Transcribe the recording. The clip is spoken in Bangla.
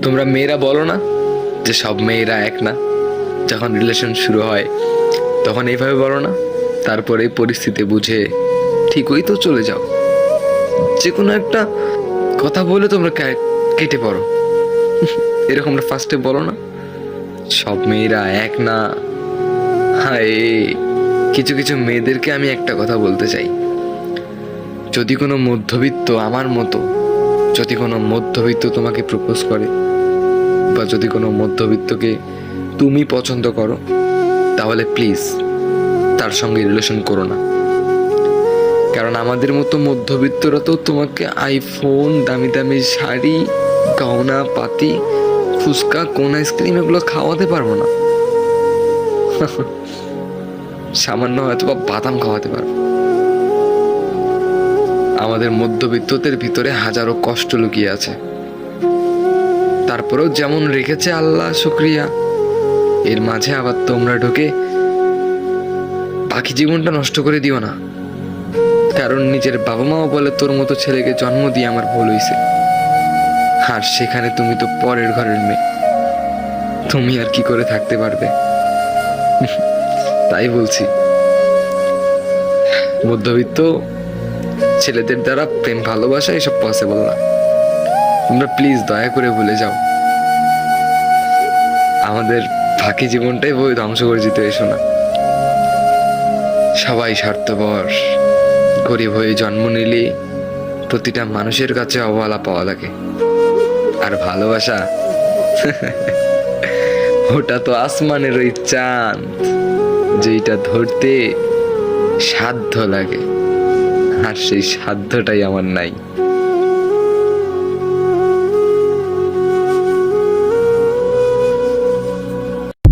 তোমরা মেয়েরা বলো না যে সব মেয়েরা এক না, যখন রিলেশন শুরু হয় তখন এইভাবে বলো না, তারপরে পরিস্থিতি বুঝে ঠিকই তো চলে যাও। যে কোনো একটা কথা বলে তোমরা কেটে পড়ো, এরকমটা ফার্স্টে বলো না সব মেয়েরা এক না। হায়, কিছু কিছু মেয়েদেরকে আমি একটা কথা বলতে চাই, যদি কোনো মধ্যবিত্ত আমার মতো, যদি কোনো মধ্যবিত্ত তোমাকে প্রপোজ করে, বা যদি কোনো মধ্যবিত্তকে তুমি পছন্দ করো, তাহলে প্লিজ তার সঙ্গে রিলেশন করো না। কারণ আমাদের মতো মধ্যবিত্তরা তো তোমাকে আইফোন, দামি দামি শাড়ি, গহনা পাতি, ফুচকা, কোন আইসক্রিম এগুলো খাওয়াতে পারবো না। সামান্য হয়তো বা বাদাম খাওয়াতে পারবো। আমাদের মধ্যবিত্তদের ভিতরে হাজারো কষ্ট লুকিয়ে আছে, তারপরেও যেমন রেখেছে আল্লাহ শুক্রিয়া, এর মাঝে আবার তোমরা ঢুকে বাকি জীবনটা নষ্ট করে দিও না। কারণ নিজের বাবা মাও বলে তোর মতো ছেলেকে জন্ম দিয়ে আমার ভুল হয়েছে, আর সেখানে তুমি তো পরের ঘরের মেয়ে, তুমি আর কি করে থাকতে পারবে? তাই বলছি, মধ্যবিত্ত ছেলেদের দ্বারা প্রেম ভালোবাসা এসব পসিবল না। তোমরা প্লিজ দয়া করে ভুলে যাও, আমাদের বাকি জীবনটাই বই ধ্বংস করে যেতে এসো না। সবাই স্বার্থপর, গরিব হয়ে জন্ম নিলে প্রতিটা মানুষের কাছে অবহেলা পাওয়া লাগে, আর ভালোবাসা ওটা তো আসমানের ওই চাঁদ, যেটা ধরতে সাধ্য লাগে, আর সেই সাধ্যটাই আমার নাই।